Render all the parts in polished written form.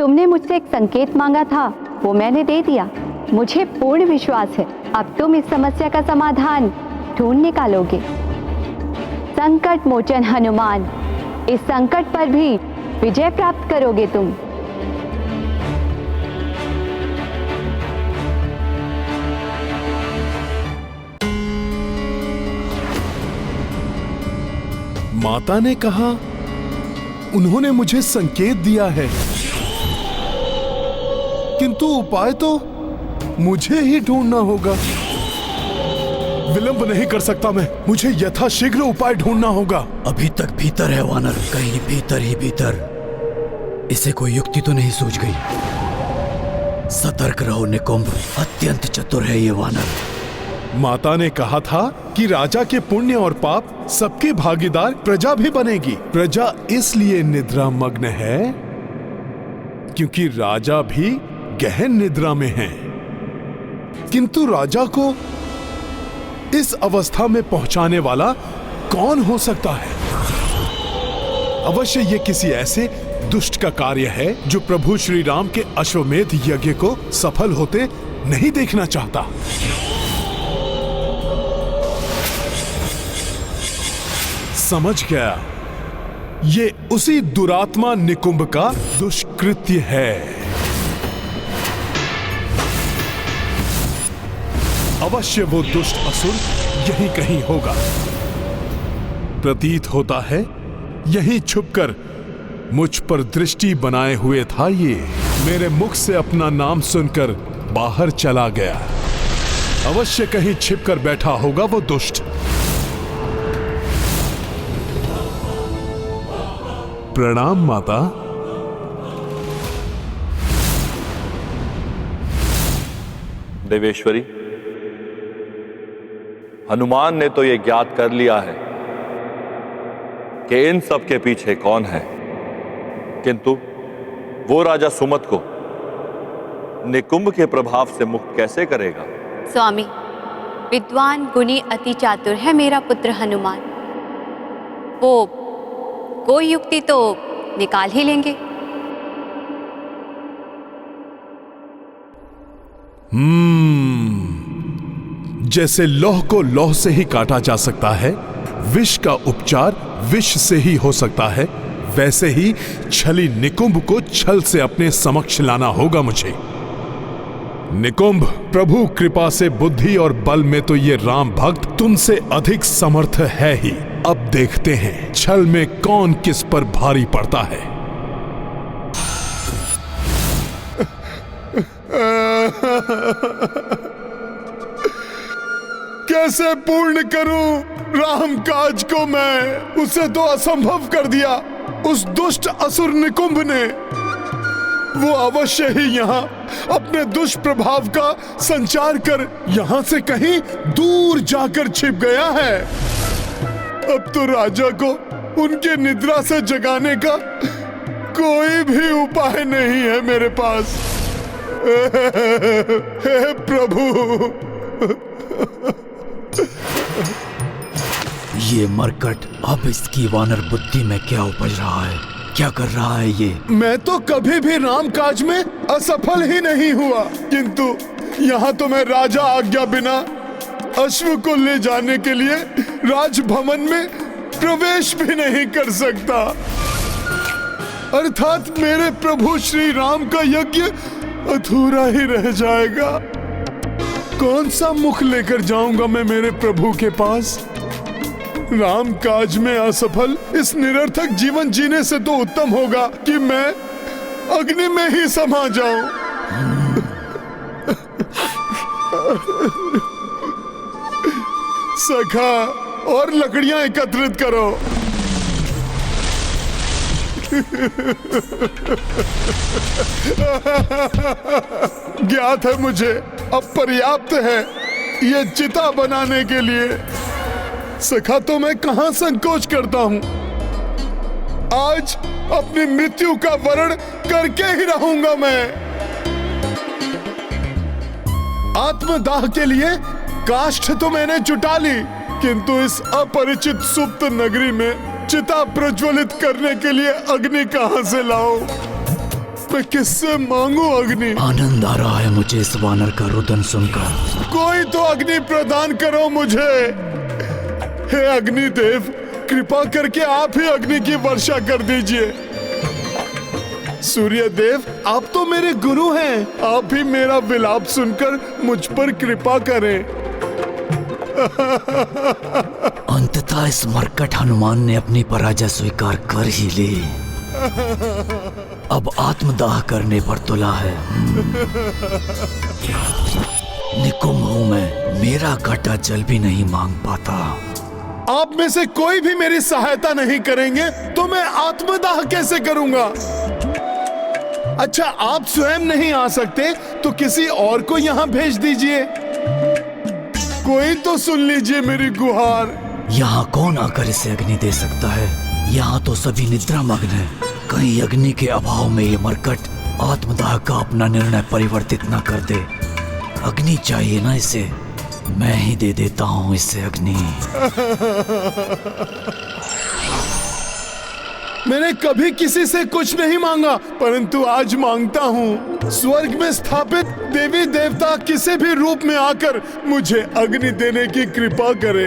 तुमने मुझसे एक संकेत मांगा था, वो मैंने दे दिया। मुझे पूर्ण विश्वास है अब तुम इस समस्या का समाधान ढूंढ निकालोगे। संकट मोचन हनुमान, इस संकट पर भी विजय प्राप्त करोगे तुम। माता ने कहा, उन्होंने मुझे संकेत दिया है, किंतु उपाय तो मुझे ही ढूंढना होगा। विलंब नहीं कर सकता मैं, मुझे यथाशीघ्र उपाय ढूंढना होगा। अभी तक भीतर है वानर, कहीं भीतर ही भीतर। इसे कोई युक्ति तो नहीं सूझ गई। सतर्क रहो निकुंभ, अत्यंत चतुर है ये वानर। माता ने कहा था कि राजा के पुण्य और पाप सबके भागीदार प्रजा भी बनेगी। प्रजा इसलिए निद्रा मग्न है क्योंकि राजा भी गहन निद्रा में है। किंतु राजा को इस अवस्था में पहुंचाने वाला कौन हो सकता है? अवश्य ये किसी ऐसे दुष्ट का कार्य है जो प्रभु श्री राम के अश्वमेध यज्ञ को सफल होते नहीं देखना चाहता। समझ गया, ये उसी दुरात्मा निकुंभ का दुष्कृत्य है। अवश्य वो दुष्ट असुर यहीं कहीं होगा। प्रतीत होता है यहीं छुपकर मुझ पर दृष्टि बनाए हुए था ये। मेरे मुख से अपना नाम सुनकर बाहर चला गया। अवश्य कहीं छिपकर बैठा होगा वो दुष्ट। प्रणाम माता। देवेश्वरी, हनुमान ने तो ये ज्ञात कर लिया है कि इन सब के पीछे कौन है, किंतु वो राजा सुमत को निकुंभ के प्रभाव से मुक्त कैसे करेगा? स्वामी, विद्वान गुणी अति चातुर है मेरा पुत्र हनुमान। वो कोई युक्ति तो निकाल ही लेंगे। जैसे लौह को लौह से ही काटा जा सकता है, विष का उपचार विष से ही हो सकता है, वैसे ही छली निकुंभ को छल से अपने समक्ष लाना होगा मुझे। निकुंभ, प्रभु कृपा से बुद्धि और बल में तो ये राम भक्त तुमसे अधिक समर्थ है ही। अब देखते हैं छल में कौन किस पर भारी पड़ता है। कैसे पूर्ण करूं राम काज को मैं? उसे तो असंभव कर दिया उस दुष्ट असुर निकुंभ ने। वो अवश्य ही यहाँ अपने दुष्प्रभाव का संचार कर यहाँ से कहीं दूर जाकर छिप गया है। अब तो राजा को उनके निद्रा से जगाने का कोई भी उपाय नहीं है मेरे पास। हे प्रभु। ये मरकट अब इसकी वानर बुद्धि में क्या उपज रहा है? क्या कर रहा है ये? मैं तो कभी भी राम काज में असफल ही नहीं हुआ, किंतु यहाँ तो मैं राजा आज्ञा बिना अश्व को ले जाने के लिए राजभवन में प्रवेश भी नहीं कर सकता। अर्थात मेरे प्रभु श्री राम का यज्ञ अधूरा ही रह जाएगा। कौन सा मुख लेकर जाऊंगा मैं मेरे प्रभु के पास? राम काज में असफल इस निरर्थक जीवन जीने से तो उत्तम होगा कि मैं अग्नि में ही समा जाऊं। सखा, और लकड़ियां एकत्रित करो। ज्ञात है मुझे अब पर्याप्त है ये चिता बनाने के लिए। सखा, तो मैं कहां संकोच करता हूं। आज अपनी मृत्यु का वर्ण करके ही रहूंगा मैं। आत्मदाह के लिए काष्ठ तो मैंने जुटा ली, किंतु इस अपरिचित सुप्त नगरी में चिता प्रज्वलित करने के लिए अग्नि कहां से लाऊं? मैं किससे मांगू अग्नि? आनंद आ रहा है मुझे इस वानर का रुदन सुनकर। कोई तो अग्नि प्रदान करो मुझे। हे अग्नि देव, कृपा करके आप ही अग्नि की वर्षा कर दीजिए। सूर्य देव, आप तो मेरे गुरु हैं, आप ही मेरा विलाप सुनकर मुझ पर कृपा करें। अंततः इस मरकट हनुमान ने अपनी पराजय स्वीकार कर ही ली। अब आत्मदाह करने पर तुला है। निकुंभ हूं मैं, मेरा घटा जल भी नहीं मांग पाता। आप में से कोई भी मेरी सहायता नहीं करेंगे तो मैं आत्मदाह कैसे करूंगा? अच्छा, आप स्वयं नहीं आ सकते तो किसी और को यहाँ भेज दीजिए। कोई तो सुन लीजिए मेरी गुहार। यहाँ कौन आकर इसे अग्नि दे सकता है? यहाँ तो सभी निद्रा मग्न है। कहीं अग्नि के अभाव में ये मरकट आत्मदाह का अपना निर्णय परिवर्तित न कर दे। अग्नि चाहिए ना इसे, मैं ही दे देता हूँ इसे अग्नि। मैंने कभी किसी से कुछ नहीं मांगा, परंतु आज मांगता हूँ। स्वर्ग में स्थापित देवी देवता किसी भी रूप में आकर मुझे अग्नि देने की कृपा करे।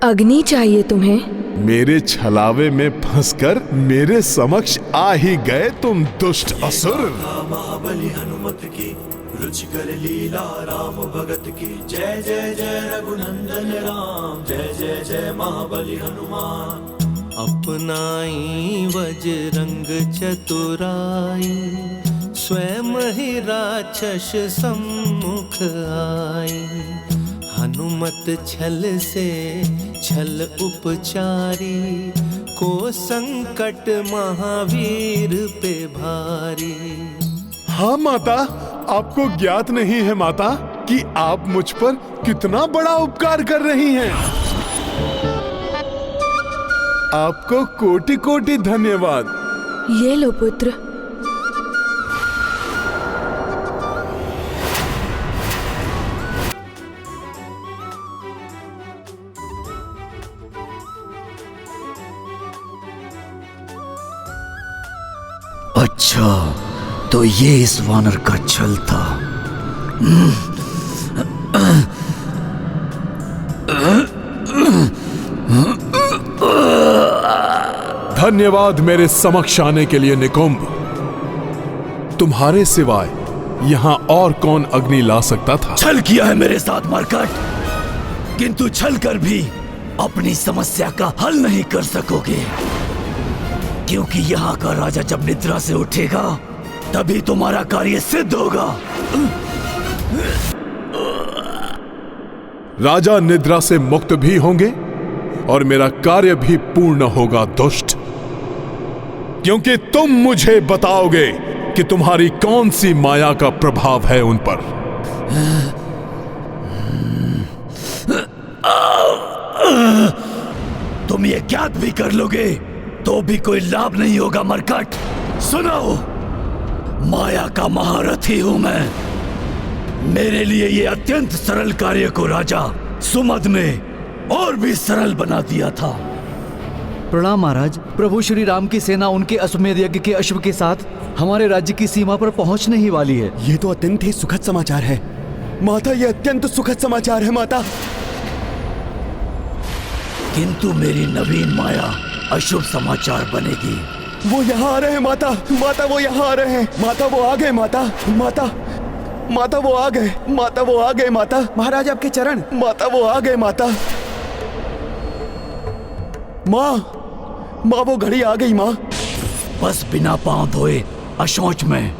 अग्नि चाहिए तुम्हें? मेरे छलावे में फंसकर मेरे समक्ष आ ही गए तुम दुष्ट असुर। महाबली हनुमत की रुचिकर लीला राम भगत की। जय जय जय रघुनंदन राम, जय जय जय महाबली हनुमान। अपनाई वज्रंग चतुराई, स्वयं ही राक्षस सम्मुख आई। हनुमत छल से छल उपचारी, को संकट महावीर पे भारी। हाँ माता, आपको ज्ञात नहीं है माता कि आप मुझ पर कितना बड़ा उपकार कर रही हैं। आपको कोटि कोटि धन्यवाद। ये लो पुत्र। अच्छा, तो ये इस वानर का छल था। धन्यवाद मेरे समक्ष आने के लिए निकुंभ। तुम्हारे सिवाय यहाँ और कौन अग्नि ला सकता था? छल किया है मेरे साथ मरकट, किंतु छल कर भी अपनी समस्या का हल नहीं कर सकोगे, क्योंकि यहाँ का राजा जब निद्रा से उठेगा तभी तुम्हारा कार्य सिद्ध होगा। राजा निद्रा से मुक्त भी होंगे और मेरा कार्य भी पूर्ण होगा दुष्ट, क्योंकि तुम मुझे बताओगे कि तुम्हारी कौन सी माया का प्रभाव है उन पर। तुम ये ज्ञात भी कर लोगे तो भी कोई लाभ नहीं होगा मरकट। सुनो, माया का महारथी हूं मैं। मेरे लिए ये अत्यंत सरल कार्य को राजा सुमद ने और भी सरल बना दिया था। प्रणाम महाराज। प्रभु श्री राम की सेना उनके अश्वमेध यज्ञ के अश्व के साथ हमारे राज्य की सीमा पर पहुंचने ही वाली है। ये तो अत्यंत ही सुखद समाचार है माता, ये अत्यंत सुखद समाचार है माता। किंतु मेरी नवीन माया अशुभ समाचार बनेगी। वो यहाँ आ रहे हैं माता, माता वो यहाँ आ रहे हैं माता, वो आ गए माता, माता माता वो आ गए, माता वो आ गए माता। महाराज आपके चरण, माता वो आ गए माता। माँ वो घड़ी आ गई माँ। बस बिना पांव धोए अशौच में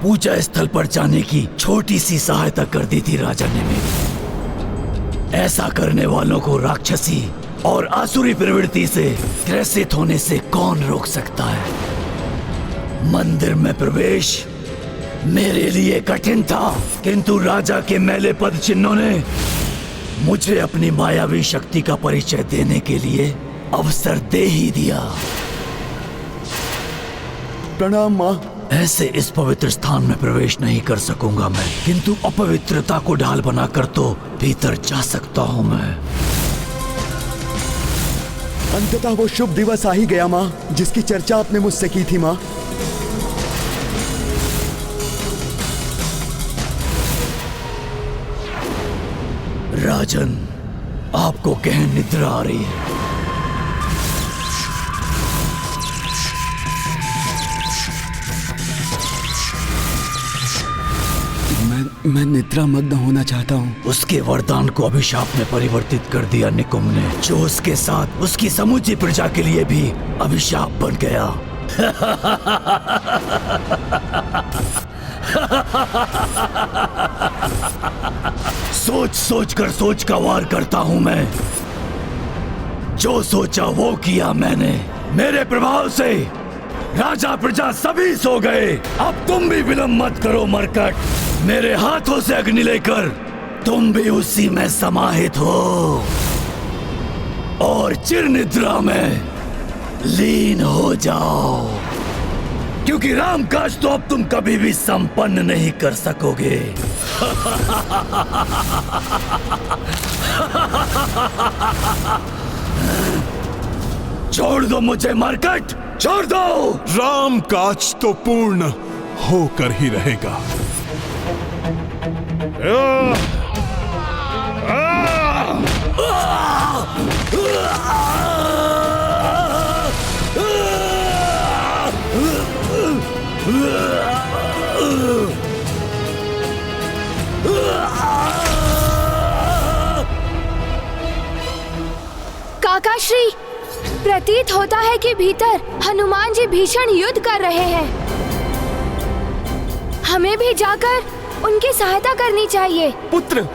पूजा स्थल पर जाने की छोटी सी सहायता कर दी थी राजा ने मेरी। ऐसा करने वालों को राक्षसी और आसुरी प्रवृत्ति से ग्रसित होने से कौन रोक सकता है। मंदिर में प्रवेश मेरे लिए कठिन था, किंतु राजा के मैले पद चिन्हों ने मुझे अपनी मायावी शक्ति का परिचय देने के लिए अवसर दे ही दिया। प्रणाम माँ। ऐसे इस पवित्र स्थान में प्रवेश नहीं कर सकूंगा मैं, किंतु अपवित्रता को ढाल बनाकर तो भीतर जा सकता हूं मैं। अंततः वो शुभ दिवस आ ही गया माँ, जिसकी चर्चा आपने मुझसे की थी माँ। राजन, आपको गहन निद्रा आ रही है। मैं निद्रा मग्न होना चाहता हूँ। उसके वरदान को अभिशाप में परिवर्तित कर दिया निकुंभ ने, जो उसके साथ उसकी समूची प्रजा के लिए भी अभिशाप बन गया। सोच सोच कर सोच का वार करता हूं मैं। जो सोचा वो किया मैंने। मेरे प्रभाव से राजा प्रजा सभी सो गए। अब तुम भी विलंब मत करो मरकट। मेरे हाथों से अग्नि लेकर तुम भी उसी में समाहित हो और चिर निद्रा में लीन हो जाओ, क्योंकि रामकाज तो अब तुम कभी भी संपन्न नहीं कर सकोगे। छोड़ दो मुझे मरकट, छोड़ दो। राम काज तो पूर्ण होकर ही रहेगा। काकाश्री, प्रतीत होता है कि भीतर हनुमान जी भीषण युद्ध कर रहे हैं। हमें भी जाकर उनकी सहायता करनी चाहिए। पुत्र,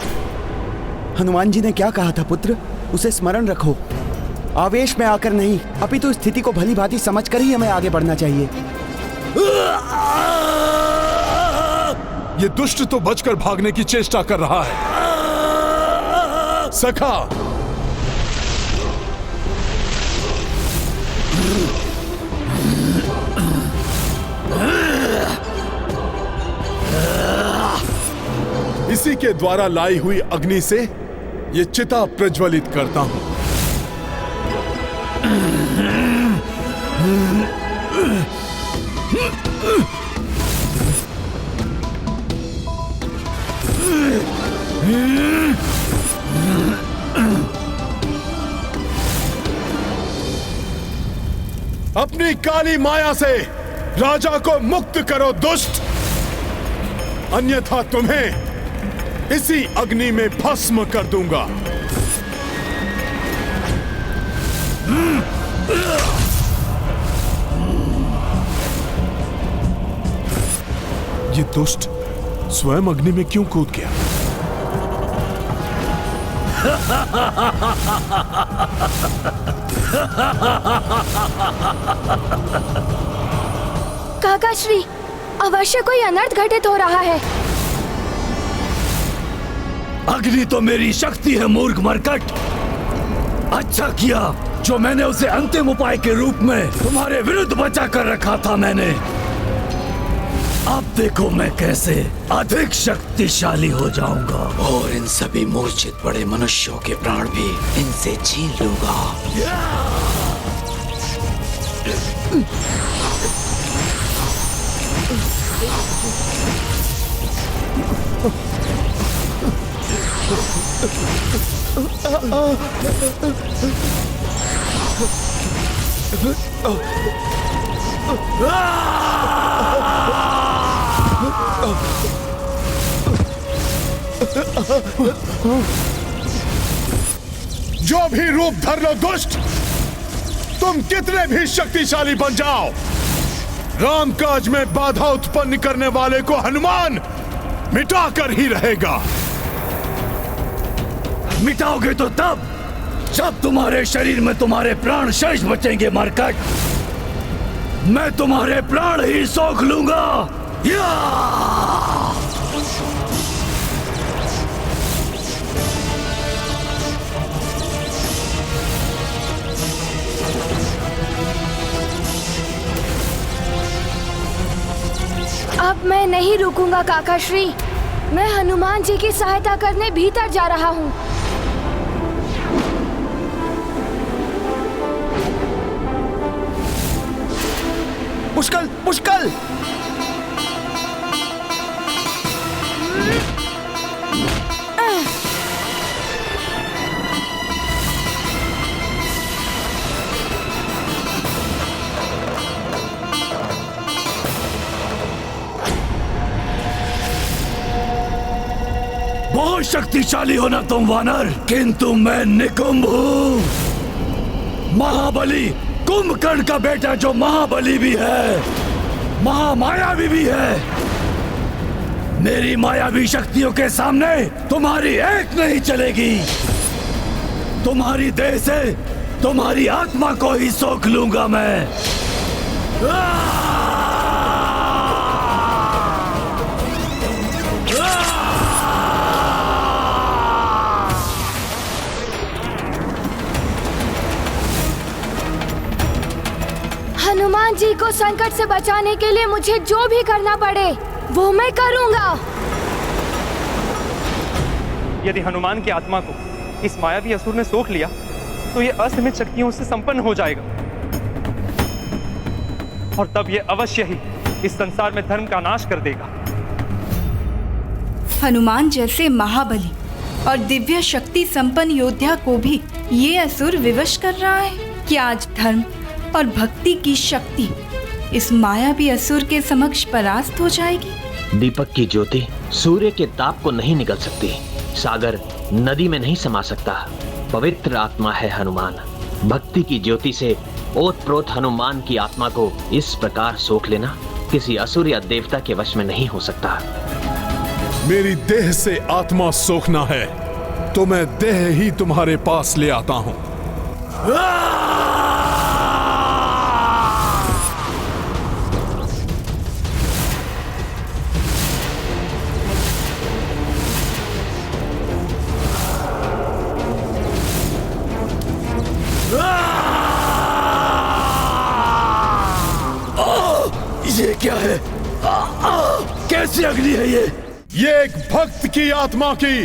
हनुमान जी ने क्या कहा था पुत्र? उसे स्मरण रखो। आवेश में आकर नहीं, अपितु स्थिति को भली भांति समझकर ही हमें आगे बढ़ना चाहिए। ये दुष्ट तो बचकर भागने की चेष्टा कर रहा है। सखा, इसी के द्वारा लाई हुई अग्नि से ये चिता प्रज्वलित करता हूं। अपनी काली माया से राजा को मुक्त करो दुष्ट, अन्यथा तुम्हें इसी अग्नि में भस्म कर दूंगा। ये दुष्ट स्वयं अग्नि में क्यों कूद गया? काकाश्री, अवश्य कोई अनर्थ घटित हो रहा है। अग्नि तो मेरी शक्ति है मूर्ख मरकट। अच्छा किया जो मैंने उसे अंतिम उपाय के रूप में तुम्हारे विरुद्ध बचा कर रखा था मैंने। अब देखो मैं कैसे अधिक शक्तिशाली हो जाऊंगा और इन सभी मूर्छित पड़े मनुष्यों के प्राण भी इनसे छीन लूंगा। जो भी रूप धर लो दुष्ट, तुम कितने भी शक्तिशाली बन जाओ, रामकाज में बाधा उत्पन्न करने वाले को हनुमान मिटाकर ही रहेगा। मिटाओगे तो तब जब तुम्हारे शरीर में तुम्हारे प्राण शेष बचेंगे मरकट। मैं तुम्हारे प्राण ही सोख लूंगा। अब मैं नहीं रुकूंगा काकाश्री। मैं हनुमान जी की सहायता करने भीतर जा रहा हूँ। पुष्कल पुष्कल। बहुत शक्तिशाली हो ना तुम वानर, किंतु मैं निकुंभ हूं, महाबली कुंभकर्ण का बेटा, जो महाबली भी है, महामायावी भी है। मेरी मायावी शक्तियों के सामने तुम्हारी एक नहीं चलेगी। तुम्हारी देह से तुम्हारी आत्मा को ही सोख लूंगा मैं। हनुमान जी को संकट से बचाने के लिए मुझे जो भी करना पड़े वो मैं करूंगा। यदि हनुमान की आत्मा को इस मायावी असुर ने सोख लिया तो ये असीमित शक्तियों से संपन्न हो जाएगा और तब ये अवश्य ही इस संसार में धर्म का नाश कर देगा। हनुमान जैसे महाबली और दिव्य शक्ति संपन्न योद्धा को भी ये असुर विवश कर रहा है कि आज धर्म और भक्ति की शक्ति इस मायावी असुर के समक्ष परास्त हो जाएगी। दीपक की ज्योति सूर्य के ताप को नहीं निगल सकती, सागर नदी में नहीं समा सकता। पवित्र आत्मा है हनुमान। भक्ति की ज्योति से ओतप्रोत हनुमान की आत्मा को इस प्रकार सोख लेना किसी असुर या देवता के वश में नहीं हो सकता। मेरी देह से आत्मा सोखना है तो मैं देह ही तुम्हारे पास ले आता हूं। ये क्या है? कैसी अग्नि है ये? ये एक भक्त की आत्मा की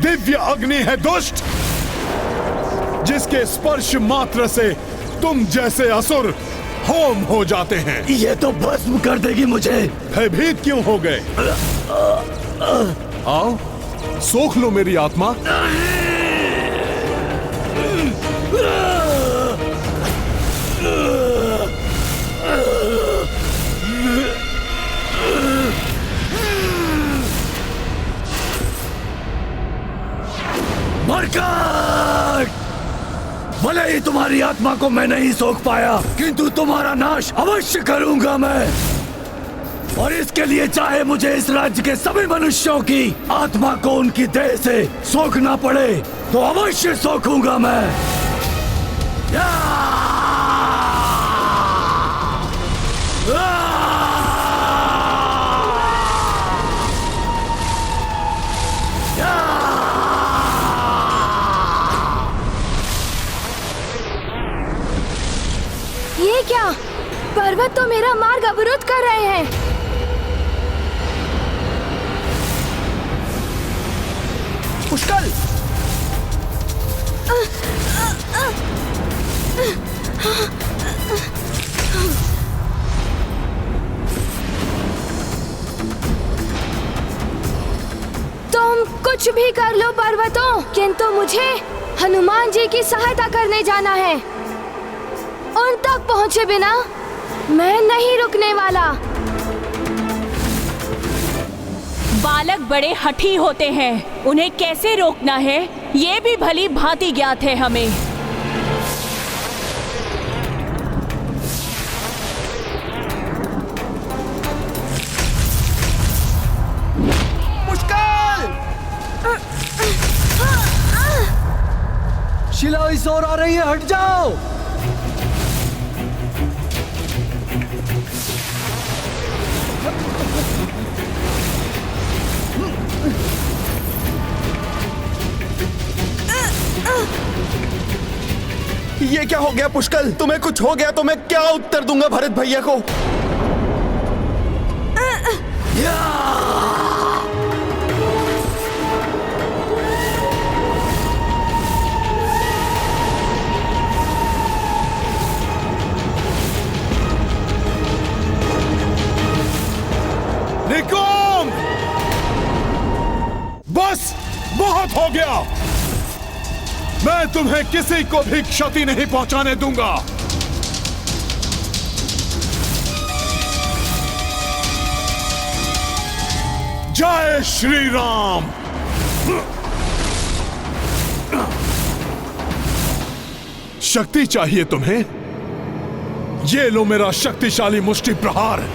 दिव्य अग्नि है दुष्ट, जिसके स्पर्श मात्र से तुम जैसे असुर होम हो जाते हैं। ये तो भस्म कर देगी मुझे। भयभीत क्यों हो गए? आओ सोख लो मेरी आत्मा। मरकट! भले ही तुम्हारी आत्मा को मैं नहीं सोख पाया, किंतु तुम्हारा नाश अवश्य करूंगा मैं। और इसके लिए चाहे मुझे इस राज्य के सभी मनुष्यों की आत्मा को उनकी देह से सोखना पड़े तो अवश्य सोखूंगा मैं। ये क्या? पर्वत तो मेरा मार्ग अवरुद्ध कर रहे हैं। पुष्कल! तुम कुछ भी कर लो पर्वतों, किंतु मुझे हनुमान जी की सहायता करने जाना है। उन तक पहुंचे बिना मैं नहीं रुकने वाला। बालक बड़े हठी होते हैं, उन्हें कैसे रोकना है ये भी भली भांति ज्ञात है हमें। पुष्कल! शिला इस ओर आ रही है, हट जाओ। ये क्या हो गया पुष्कल? तुम्हें कुछ हो गया तो मैं क्या उत्तर दूंगा भरत भैया को? निकुंभ! बस बहुत हो गया। मैं तुम्हें किसी को भी क्षति नहीं पहुंचाने दूंगा। जय श्री राम। शक्ति चाहिए तुम्हें? ये लो मेरा शक्तिशाली मुष्टि प्रहार।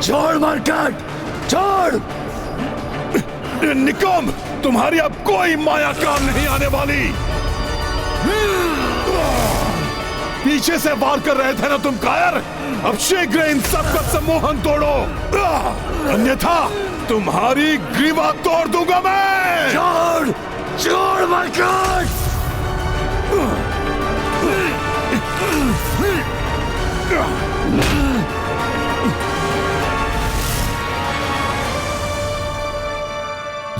छोड़ मरकट, छोड़। निकुंभ, तुम्हारी अब कोई माया काम नहीं आने वाली। पीछे से वार कर रहे थे ना तुम कायर? अब शीघ्र इन सबका सम्मोहन तोड़ो, अन्यथा तुम्हारी ग्रीवा तोड़ दूंगा मैं। छोड़, छोड़ मरकट।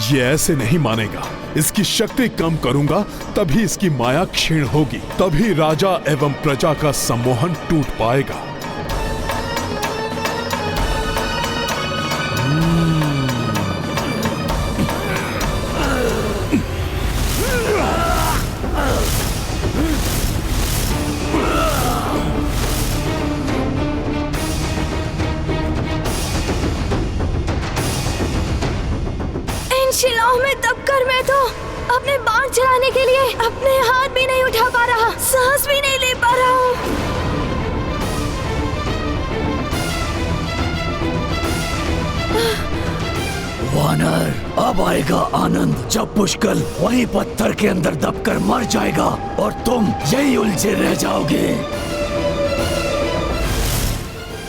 ये ऐसे नहीं मानेगा। इसकी शक्ति कम करूंगा तभी इसकी माया क्षीण होगी, तभी राजा एवं प्रजा का सम्मोहन टूट पाएगा। शिलाओं में दबकर मैं तो अपने बाण चलाने के लिए अपने हाथ भी नहीं उठा पा रहा, सांस भी नहीं ले पा रहा हूँ। वानर, अब आएगा आनंद जब पुष्कल वहीं पत्थर के अंदर दबकर मर जाएगा और तुम यही उलझे रह जाओगे।